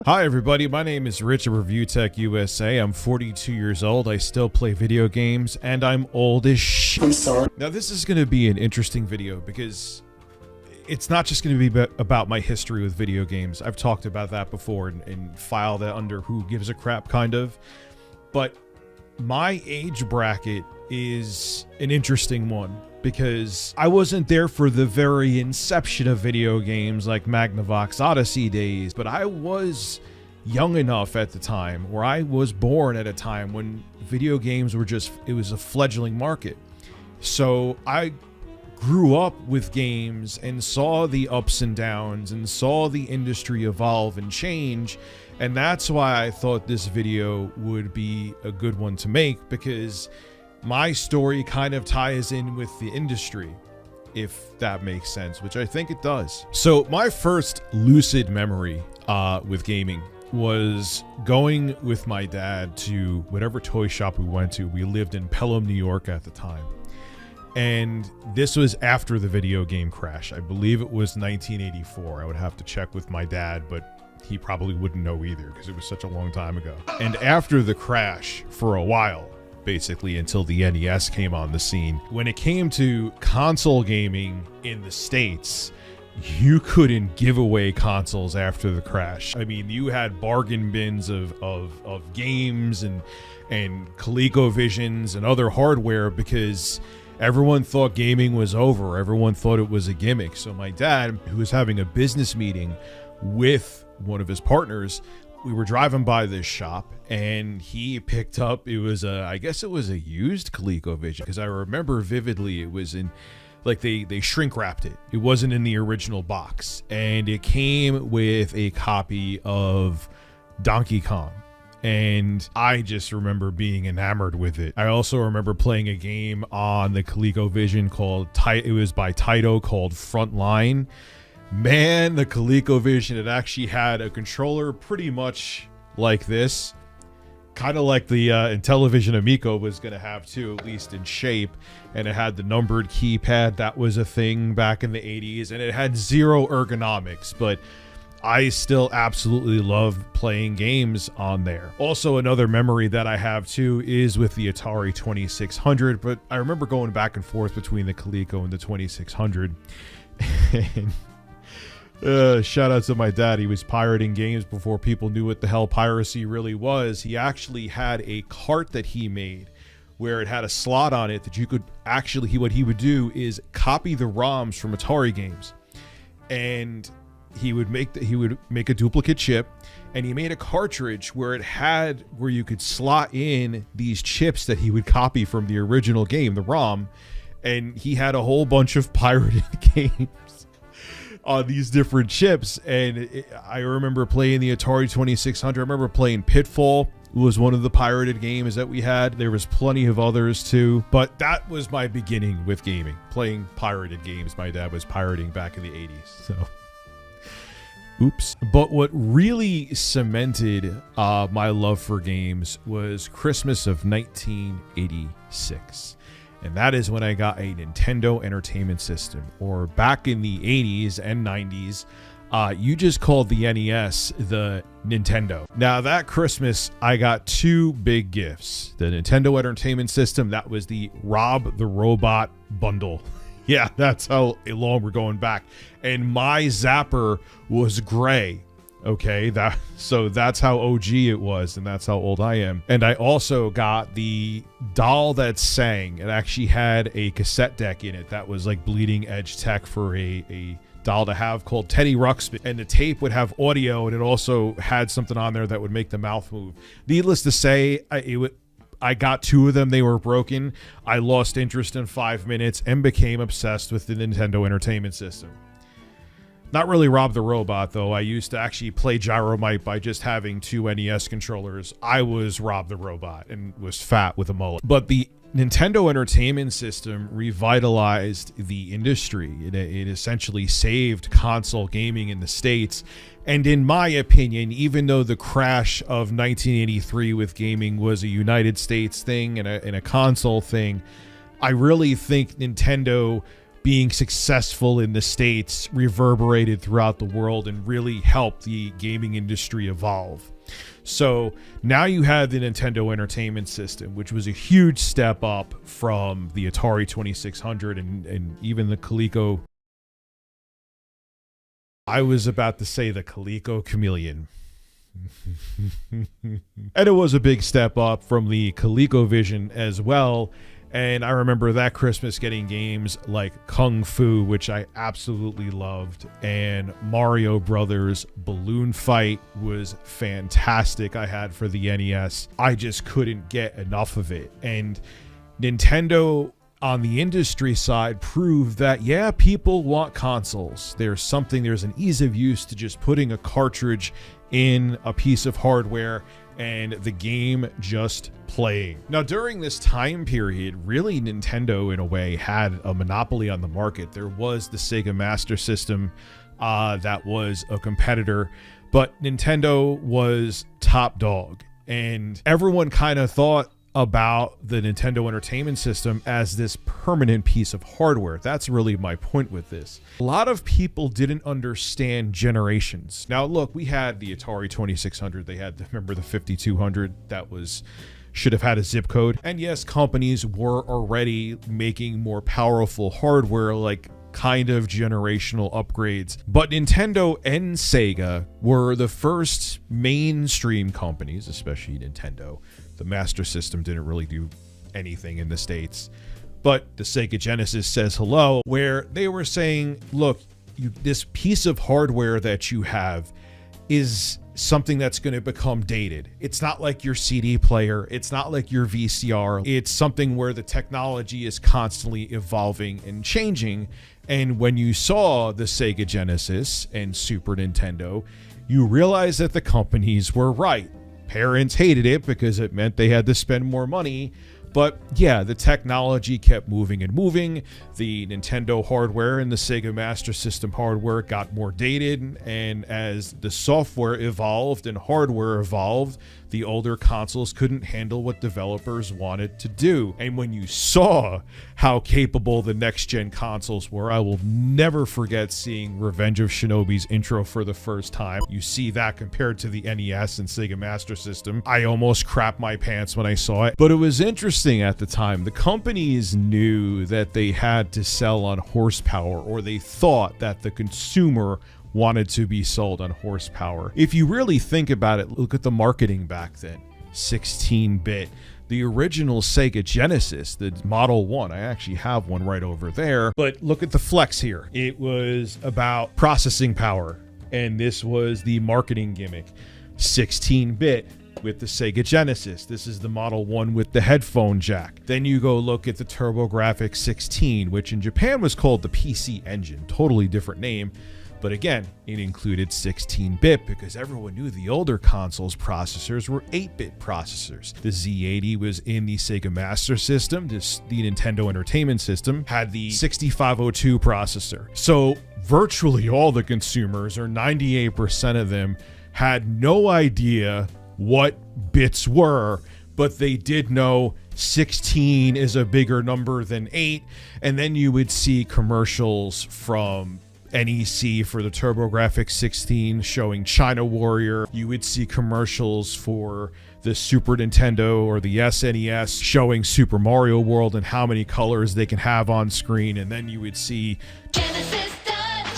Hi everybody, my name is Rich of ReviewTechUSA. I'm 42 years old, I still play video games, and I'm old as shit. I'm sorry. Now this is going to be an interesting video because it's not just going to be about my history with video games. I've talked about that before and filed that under who gives a crap kind of. But my age bracket is an interesting one because I wasn't there for the very inception of video games like Magnavox Odyssey days, but I was young enough at the time, or I was born at a time when video games were it was a fledgling market. So I grew up with games and saw the ups and downs and saw the industry evolve and change. And that's why I thought this video would be a good one to make, because my story kind of ties in with the industry, if that makes sense, which I think it does. So my first lucid memory with gaming was going with my dad to whatever toy shop we went to. We lived in Pelham, New York at the time. And this was after the video game crash. I believe it was 1984. I would have to check with my dad, but he probably wouldn't know either because it was such a long time ago. And after the crash, for a while, basically until the NES came on the scene, when it came to console gaming in the States, you couldn't give away consoles after the crash. I mean, you had bargain bins of games and ColecoVisions and other hardware because everyone thought gaming was over. Everyone thought it was a gimmick. So my dad, who was having a business meeting with one of his partners, we were driving by this shop and he picked up, I guess it was a used ColecoVision, because I remember vividly it was in, like they shrink wrapped it. It wasn't in the original box, and it came with a copy of Donkey Kong. And I just remember being enamored with it. I also remember playing a game on the ColecoVision it was by Taito, called Frontline. Man, the ColecoVision, it actually had a controller pretty much like this, kind of like the Intellivision Amico was going to have too, at least in shape. And it had the numbered keypad. That was a thing back in the 80s, and it had zero ergonomics, but I still absolutely love playing games on there. Also, another memory that I have too is with the Atari 2600, but I remember going back and forth between the Coleco and the 2600. And shout out to my dad. He was pirating games before people knew what the hell piracy really was. He actually had a cart that he made where it had a slot on it that you could actually, what he would do is copy the ROMs from Atari games. And he would make a duplicate chip, and he made a cartridge where you could slot in these chips that he would copy from the original game, the ROM. And he had a whole bunch of pirated games on these different chips. And I remember playing the Atari 2600. I remember playing Pitfall. It was one of the pirated games that we had. There was plenty of others too, but that was my beginning with gaming, playing pirated games. My dad was pirating back in the 80s, so oops. But what really cemented my love for games was Christmas of 1986. And that is when I got a Nintendo Entertainment System, or back in the 80s and 90s, you just called the NES the Nintendo. Now that Christmas, I got two big gifts. The Nintendo Entertainment System, that was the Rob the Robot bundle. Yeah, that's how long we're going back. And my Zapper was gray. Okay, so that's how OG it was, and that's how old I am. And I also got the doll that sang. It actually had a cassette deck in it that was like bleeding edge tech for a doll to have, called Teddy Ruxpin. And the tape would have audio, and it also had something on there that would make the mouth move. Needless to say, I got two of them. They were broken. I lost interest in 5 minutes and became obsessed with the Nintendo Entertainment System. Not really Rob the Robot, though. I used to actually play Gyromite by just having two NES controllers. I was Rob the Robot and was fat with a mullet. But the Nintendo Entertainment System revitalized the industry. It essentially saved console gaming in the States. And in my opinion, even though the crash of 1983 with gaming was a United States thing and a console thing, I really think Nintendo being successful in the States reverberated throughout the world and really helped the gaming industry evolve. So now you have the Nintendo Entertainment System, which was a huge step up from the Atari 2600 and even the Coleco. I was about to say the Coleco Chameleon. And it was a big step up from the ColecoVision as well. And I remember that Christmas getting games like Kung Fu, which I absolutely loved, and Mario Brothers Balloon Fight was fantastic. I had for the NES. I just couldn't get enough of it. And Nintendo on the industry side proved that, yeah, people want consoles. There's an ease of use to just putting a cartridge in a piece of hardware and the game just playing. Now, during this time period, really Nintendo in a way had a monopoly on the market. There was the Sega Master System that was a competitor, but Nintendo was top dog, and everyone kind of thought about the Nintendo Entertainment System as this permanent piece of hardware. That's really my point with this. A lot of people didn't understand generations. Now look, we had the Atari 2600, they had, remember the 5200, that should have had a zip code. And yes, companies were already making more powerful hardware, like kind of generational upgrades. But Nintendo and Sega were the first mainstream companies, especially Nintendo. The Master System didn't really do anything in the States, but the Sega Genesis says hello, where they were saying, look, this piece of hardware that you have is something that's going to become dated. It's not like your CD player. It's not like your VCR. It's something where the technology is constantly evolving and changing. And when you saw the Sega Genesis and Super Nintendo, you realize that the companies were right. Parents hated it because it meant they had to spend more money. But yeah, the technology kept moving and moving. The Nintendo hardware and the Sega Master System hardware got more dated, and as the software evolved and hardware evolved, the older consoles couldn't handle what developers wanted to do. And when you saw how capable the next-gen consoles were, I will never forget seeing Revenge of Shinobi's intro for the first time. You see that compared to the NES and Sega Master System. I almost crapped my pants when I saw it. But it was interesting at the time. The companies knew that they had to sell on horsepower, or they thought that the consumer wanted to be sold on horsepower. If you really think about it, look at the marketing back then. 16-bit. The original Sega Genesis, the Model 1, I actually have one right over there, but look at the flex here. It was about processing power, and this was the marketing gimmick. 16-bit with the Sega Genesis. This is the Model 1 with the headphone jack. Then you go look at the TurboGrafx 16, which in Japan was called the PC Engine. Totally different name. But again, it included 16-bit because everyone knew the older consoles' processors were 8-bit processors. The Z80 was in the Sega Master System. The Nintendo Entertainment System had the 6502 processor. So virtually all the consumers, or 98% of them, had no idea what bits were, but they did know 16 is a bigger number than 8. And then you would see commercials from NEC for the TurboGrafx 16 showing China Warrior. You would see commercials for the Super Nintendo or the SNES showing Super Mario World and how many colors they can have on screen. And then you would see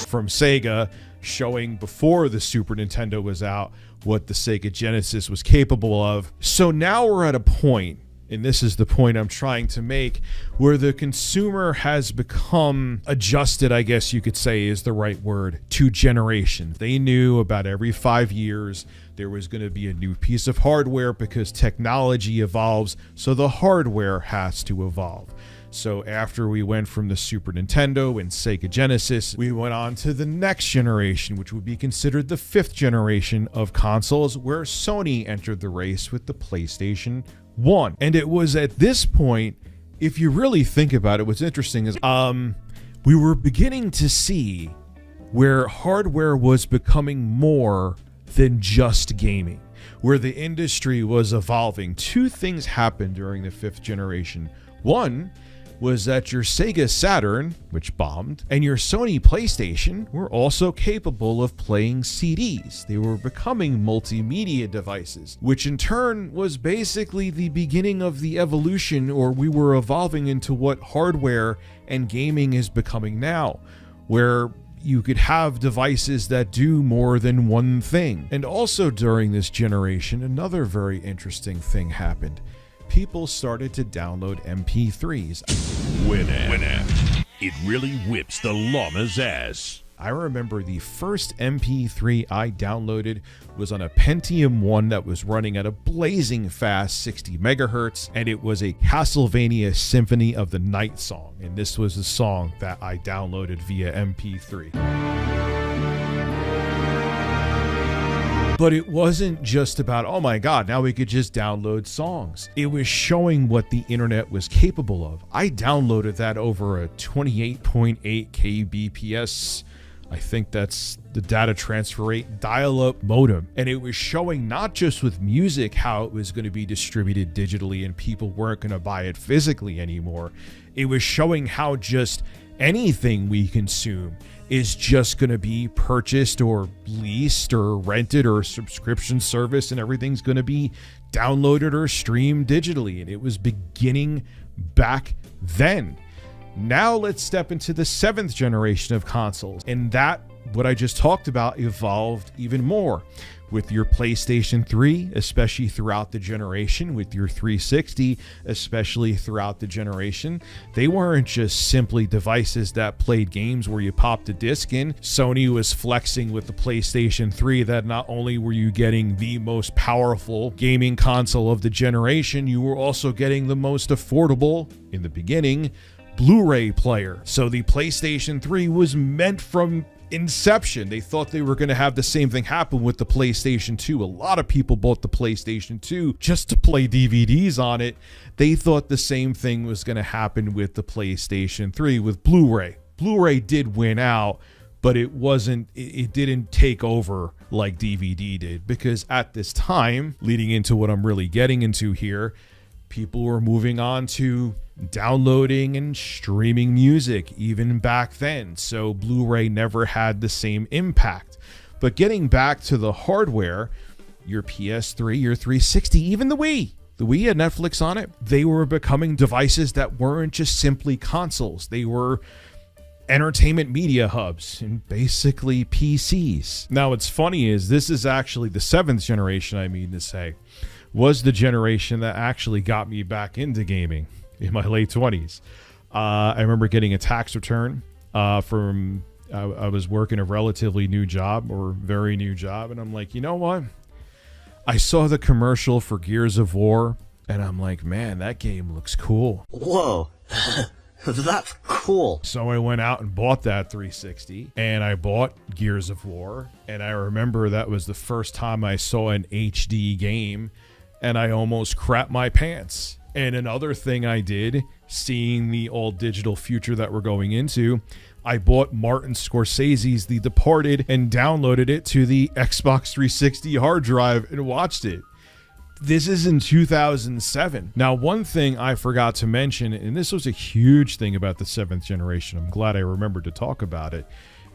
from Sega showing, before the Super Nintendo was out, what the Sega Genesis was capable of. So now we're at a point, and this is the point I'm trying to make, where the consumer has become adjusted, I guess you could say is the right word, to generations. They knew about every 5 years there was going to be a new piece of hardware because technology evolves, so the hardware has to evolve. So after we went from the Super Nintendo and Sega Genesis, we went on to the next generation, which would be considered the 5th generation of consoles, where Sony entered the race with the PlayStation 1. And it was at this point, if you really think about it, what's interesting is we were beginning to see where hardware was becoming more than just gaming, where the industry was evolving. Two things happened during the 5th generation. One was that your Sega Saturn, which bombed, and your Sony PlayStation were also capable of playing CDs. They were becoming multimedia devices, which in turn was basically the beginning of the evolution, or we were evolving into what hardware and gaming is becoming now, where you could have devices that do more than one thing. And also during this generation, another very interesting thing happened. People started to download MP3s. Winamp. It really whips the llama's ass. I remember the first MP3 I downloaded was on a Pentium 1 that was running at a blazing fast 60 megahertz, and it was a Castlevania Symphony of the Night song. And this was the song that I downloaded via MP3. But it wasn't just about, oh my God, now we could just download songs. It was showing what the internet was capable of. I downloaded that over a 28.8 kbps, I think that's the data transfer rate, dial-up modem. And it was showing not just with music how it was going to be distributed digitally and people weren't going to buy it physically anymore. It was showing how just anything we consume is just going to be purchased or leased or rented or subscription service, and everything's going to be downloaded or streamed digitally. And it was beginning back then. Now let's step into the 7th generation of consoles, and that, what I just talked about, evolved even more with your PlayStation 3, especially throughout the generation, with your 360, especially throughout the generation. They weren't just simply devices that played games where you popped a disc in. Sony was flexing with the PlayStation 3 that not only were you getting the most powerful gaming console of the generation, you were also getting the most affordable, in the beginning, Blu-ray player. So the PlayStation 3 was meant from inception. They thought they were going to have the same thing happen with the PlayStation 2. A lot of people bought the PlayStation 2 just to play DVDs on it. They thought the same thing was going to happen with the PlayStation 3 with Blu-ray. Blu-ray did win out, but it didn't take over like DVD did, because at this time, leading into what I'm really getting into here, people were moving on to downloading and streaming music even back then, so Blu-ray never had the same impact. But getting back to the hardware, your PS3, your 360, even the Wii had Netflix on it. They were becoming devices that weren't just simply consoles. They were entertainment media hubs and basically PCs. Now what's funny is this is actually the 7th generation, I mean to say, was the generation that actually got me back into gaming in my late 20s. I remember getting a tax return from, I was working a relatively new job, or very new job, and I'm like, you know what? I saw the commercial for Gears of War, and I'm like, man, that game looks cool. Whoa, that's cool. So I went out and bought that 360, and I bought Gears of War, and I remember that was the first time I saw an HD game, and I almost crapped my pants. And another thing I did, seeing the all-digital future that we're going into, I bought Martin Scorsese's The Departed and downloaded it to the Xbox 360 hard drive and watched it. This is in 2007. Now, one thing I forgot to mention, and this was a huge thing about the 7th generation, I'm glad I remembered to talk about it,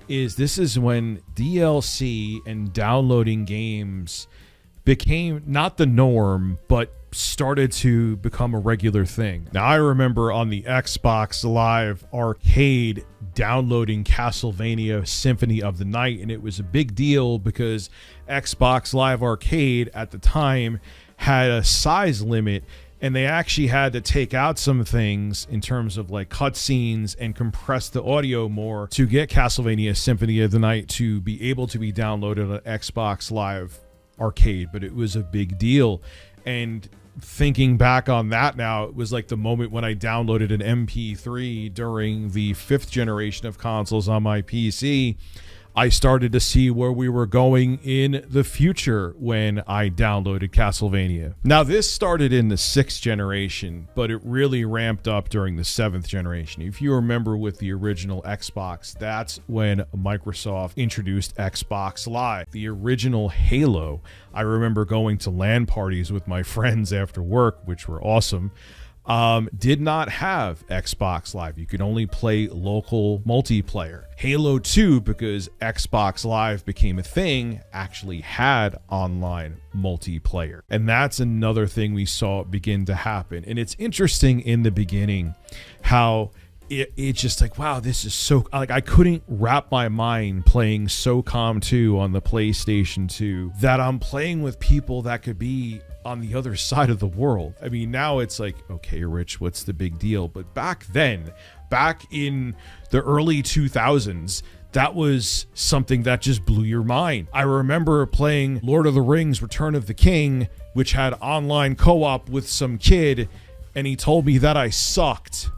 is this is when DLC and downloading games became not the norm, but started to become a regular thing. Now, I remember on the Xbox Live Arcade downloading Castlevania Symphony of the Night, and it was a big deal because Xbox Live Arcade at the time had a size limit, and they actually had to take out some things in terms of like cutscenes and compress the audio more to get Castlevania Symphony of the Night to be able to be downloaded on Xbox Live Arcade. But it was a big deal. And thinking back on that now, it was like the moment when I downloaded an MP3 during the 5th generation of consoles on my PC. I started to see where we were going in the future when I downloaded Castlevania. Now, this started in the 6th generation, but it really ramped up during the 7th generation. If you remember with the original Xbox, that's when Microsoft introduced Xbox Live. The original Halo, I remember going to LAN parties with my friends after work, which were awesome. did not have Xbox Live. You could only play local multiplayer. Halo 2, because Xbox Live became a thing, actually had online multiplayer. And that's another thing we saw begin to happen. And it's interesting in the beginning how it's just like, wow, this is so, like, I couldn't wrap my mind playing SOCOM 2 on the PlayStation 2 that I'm playing with people that could be on the other side of the world. I mean, now it's like, okay, Rich, what's the big deal? But back then, back in the early 2000s, that was something that just blew your mind. I remember playing Lord of the Rings Return of the King, which had online co-op with some kid, and he told me that I sucked.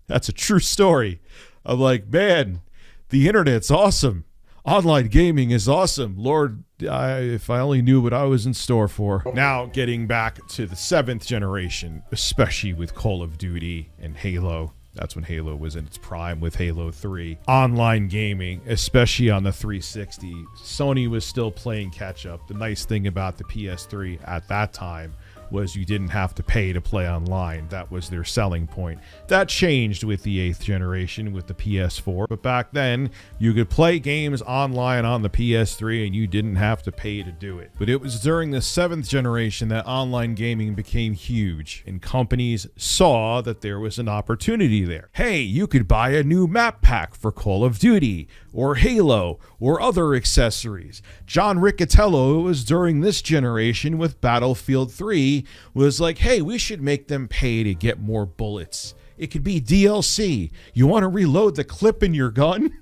That's a true story. I'm like, man, the internet's awesome. Online gaming is awesome. Lord, if I only knew what I was in store for. Now, getting back to the 7th generation, especially with Call of Duty and Halo. That's when Halo was in its prime with Halo 3. Online gaming, especially on the 360. Sony was still playing catch up. The nice thing about the PS3 at that time was you didn't have to pay to play online. That was their selling point. That changed with the 8th generation with the PS4, but back then you could play games online on the PS3 and you didn't have to pay to do it. But it was during the 7th generation that online gaming became huge, and companies saw that there was an opportunity there. Hey, you could buy a new map pack for Call of Duty or Halo or other accessories. John Riccatello, was during this generation with Battlefield 3, was like, hey, we should make them pay to get more bullets. It could be DLC. You want to reload the clip in your gun?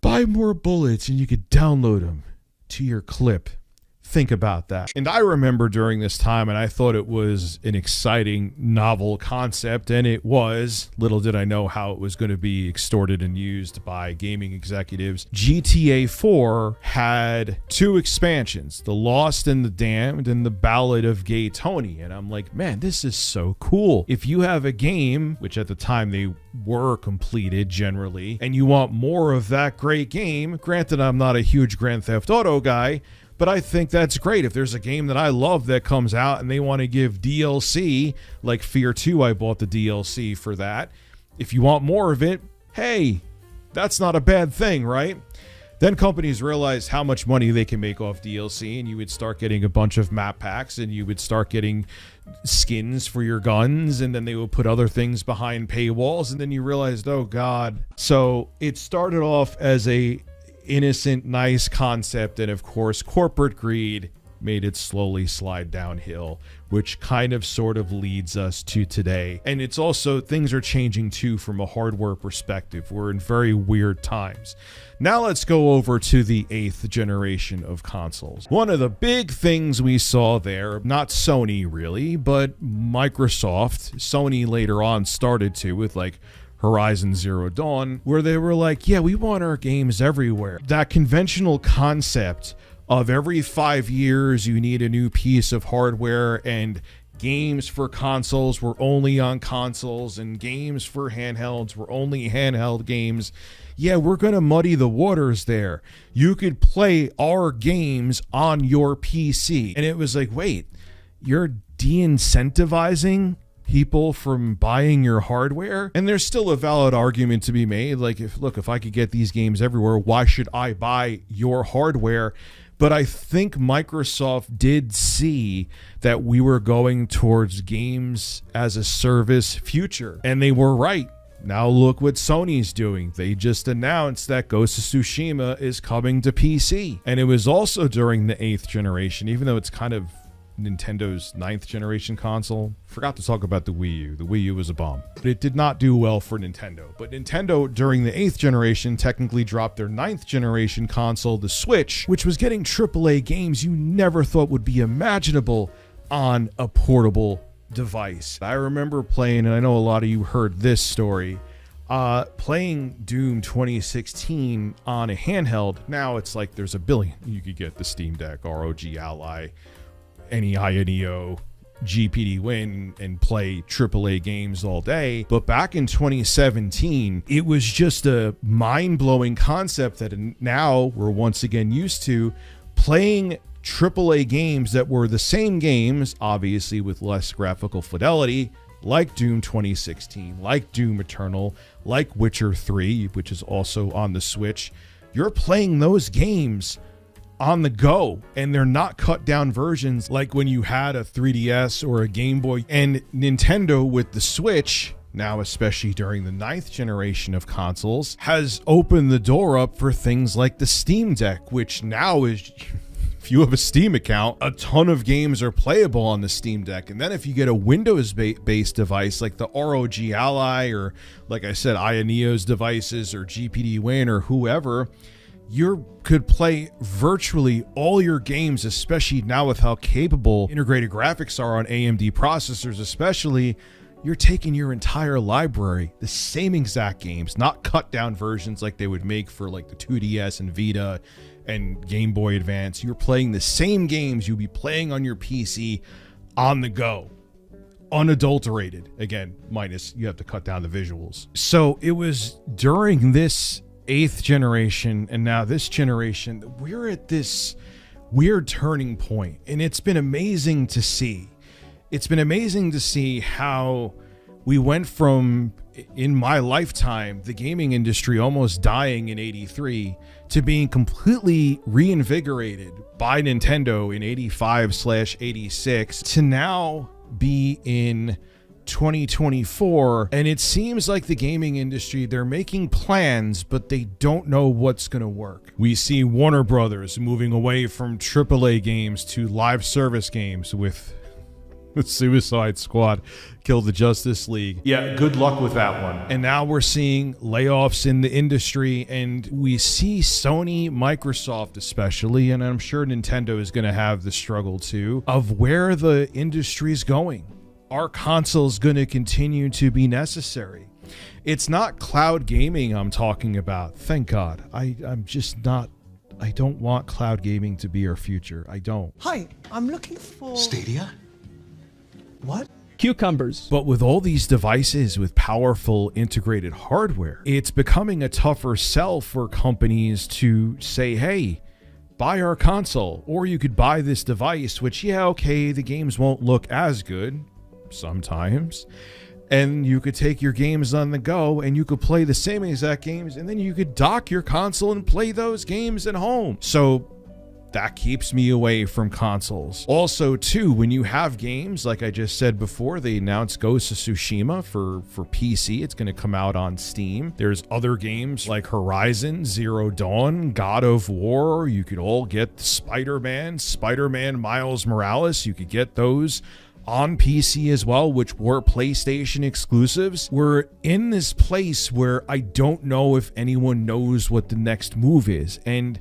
Buy more bullets and you could download them to your clip. Think about that. And I remember during this time, and I thought it was an exciting, novel concept, and it was. Little did I know how it was going to be extorted and used by gaming executives. GTA 4 had 2 expansions, The Lost and the Damned and The Ballad of Gay Tony. And I'm like, man, this is so cool. If you have a game, which at the time they were completed generally, and you want more of that great game, granted, I'm not a huge Grand Theft Auto guy, but I think that's great. If there's a game that I love that comes out and they want to give DLC, like Fear 2, I bought the DLC for that. If you want more of it, hey, that's not a bad thing, right? Then companies realized how much money they can make off DLC, and you would start getting a bunch of map packs, and you would start getting skins for your guns, and then they would put other things behind paywalls, and then you realized, oh God. So it started off as a innocent, nice concept, and of course corporate greed made it slowly slide downhill, which kind of sort of leads us to today. And it's also, things are changing too from a hardware perspective. We're in very weird times. Now let's go over to the 8th generation of consoles. One of the big things we saw there, not Sony really, but Microsoft. Sony later on started to with like Horizon Zero Dawn, where they were like, yeah, we want our games everywhere. That conventional concept of every 5 years you need a new piece of hardware, and games for consoles were only on consoles, and games for handhelds were only handheld games. Yeah, we're going to muddy the waters there. You could play our games on your PC. And it was like, wait, you're de-incentivizing people from buying your hardware? And there's still a valid argument to be made. Like, if I could get these games everywhere, why should I buy your hardware? But I think Microsoft did see that we were going towards games as a service future, and they were right. Now look what Sony's doing. They just announced that Ghost of Tsushima is coming to PC. And it was also during the 8th generation, even though it's kind of Nintendo's 9th generation console. Forgot to talk about the Wii U. The Wii U was a bomb. But it did not do well for Nintendo. But Nintendo, during the 8th generation, technically dropped their 9th generation console, the Switch, which was getting AAA games you never thought would be imaginable on a portable device. I remember playing, and I know a lot of you heard this story, playing Doom 2016 on a handheld. Now it's like there's a billion. You could get the Steam Deck, ROG Ally, NEI, NEO, GPD Win, and play AAA games all day. But back in 2017, it was just a mind-blowing concept that now we're once again used to, playing AAA games that were the same games, obviously with less graphical fidelity, like Doom 2016, like Doom Eternal, like Witcher 3, which is also on the Switch. You're playing those games on the go, and they're not cut down versions like when you had a 3DS or a Game Boy. And Nintendo with the Switch, now especially during the 9th generation of consoles, has opened the door up for things like the Steam Deck, which now is, if you have a Steam account, a ton of games are playable on the Steam Deck. And then if you get a Windows-based device like the ROG Ally, or like I said, Ioneo's devices, or GPD Win, or whoever, you could play virtually all your games, especially now with how capable integrated graphics are on AMD processors. Especially, you're taking your entire library, the same exact games, not cut down versions like they would make for like the 2DS and Vita and Game Boy Advance. You're playing the same games you'll be playing on your PC on the go, unadulterated. Again, minus you have to cut down the visuals. So it was during this 8th generation and now this generation, we're at this weird turning point, and it's been amazing to see. It's been amazing to see how we went from, in my lifetime, the gaming industry almost dying in 83 to being completely reinvigorated by Nintendo in 85/86 to now be in 2024, and it seems like the gaming industry, they're making plans, but they don't know what's going to work. We see Warner Brothers moving away from AAA games to live service games with Suicide Squad, Kill the Justice League. Yeah, good luck with that one. And now we're seeing layoffs in the industry, and we see Sony, Microsoft especially, and I'm sure Nintendo is going to have the struggle too, of where the industry's going. Are consoles going to continue to be necessary? It's not cloud gaming I'm talking about. Thank God. I'm just not. I don't want cloud gaming to be our future. I don't. Hi, I'm looking for... Stadia? What? Cucumbers. But with all these devices with powerful integrated hardware, it's becoming a tougher sell for companies to say, hey, buy our console, or you could buy this device, which, yeah, okay, the games won't look as good sometimes, and you could take your games on the go and you could play the same exact games, and then you could dock your console and play those games at home. So that keeps me away from consoles. Also too, when you have games, like I just said before, they announced Ghost of Tsushima for PC. It's going to come out on Steam. There's other games like Horizon Zero Dawn, God of War. You could all get Spider-Man Miles Morales. You could get those on PC as well, which were PlayStation exclusives. We're in this place where I don't know if anyone knows what the next move is. And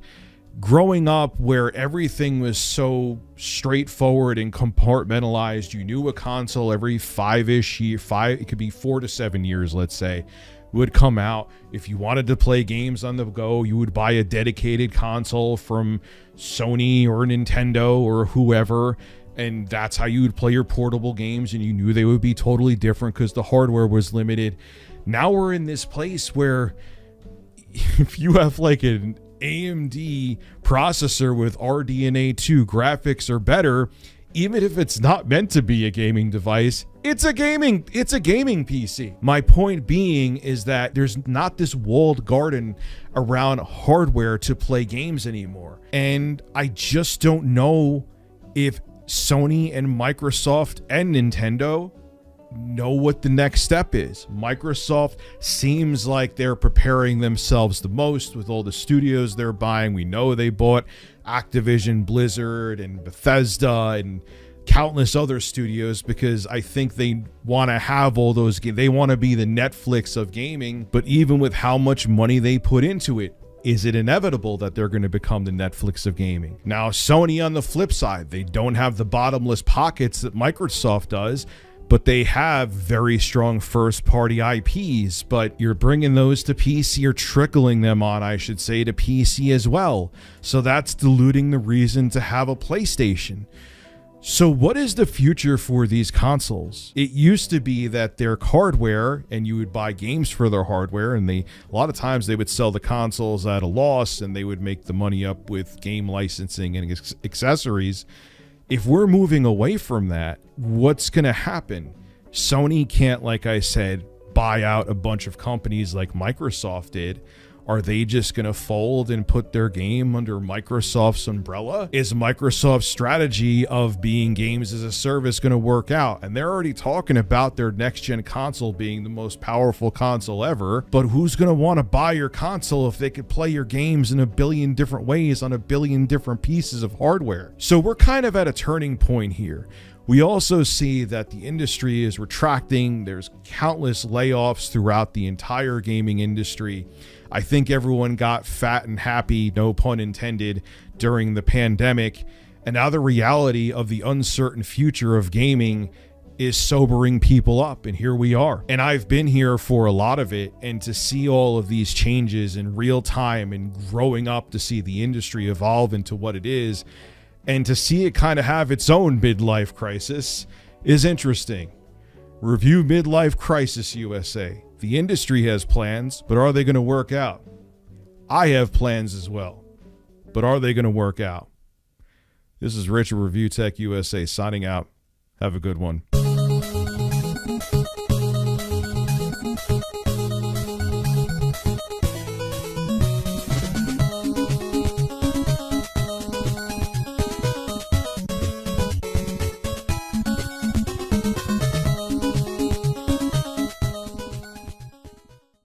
growing up where everything was so straightforward and compartmentalized, you knew a console every it could be 4 to 7 years, let's say, would come out. If you wanted to play games on the go, you would buy a dedicated console from Sony or Nintendo or whoever, and that's how you would play your portable games, and you knew they would be totally different because the hardware was limited. Now we're in this place where if you have like an AMD processor with RDNA 2 graphics or better, even if it's not meant to be a gaming device, it's a gaming PC. My point being is that there's not this walled garden around hardware to play games anymore. And I just don't know if Sony and Microsoft and Nintendo know what the next step is. Microsoft seems like they're preparing themselves the most with all the studios they're buying. We know they bought Activision, Blizzard, and Bethesda, and countless other studios because I think they want to have all those games. They want to be the Netflix of gaming, but even with how much money they put into it, is it inevitable that they're going to become the Netflix of gaming? Now, Sony on the flip side, they don't have the bottomless pockets that Microsoft does, but they have very strong first-party IPs, but you're bringing those to PC, or trickling them on, I should say, to PC as well. So that's diluting the reason to have a PlayStation. So what is the future for these consoles? It used to be that their hardware, and you would buy games for their hardware, and a lot of times they would sell the consoles at a loss, and they would make the money up with game licensing and accessories. If we're moving away from that, what's going to happen? Sony can't, like I said, buy out a bunch of companies like Microsoft did. Are they just going to fold and put their game under Microsoft's umbrella? Is Microsoft's strategy of being games as a service going to work out? And they're already talking about their next-gen console being the most powerful console ever, but who's going to want to buy your console if they could play your games in a billion different ways on a billion different pieces of hardware? So we're kind of at a turning point here. We also see that the industry is retracting. There's countless layoffs throughout the entire gaming industry. I think everyone got fat and happy, no pun intended, during the pandemic. And now the reality of the uncertain future of gaming is sobering people up. And here we are. And I've been here for a lot of it. And to see all of these changes in real time and growing up to see the industry evolve into what it is, and to see it kind of have its own midlife crisis is interesting. Review Midlife Crisis USA. The industry has plans, but are they going to work out? I have plans as well, but are they going to work out? This is Rich of Review Tech USA signing out. Have a good one.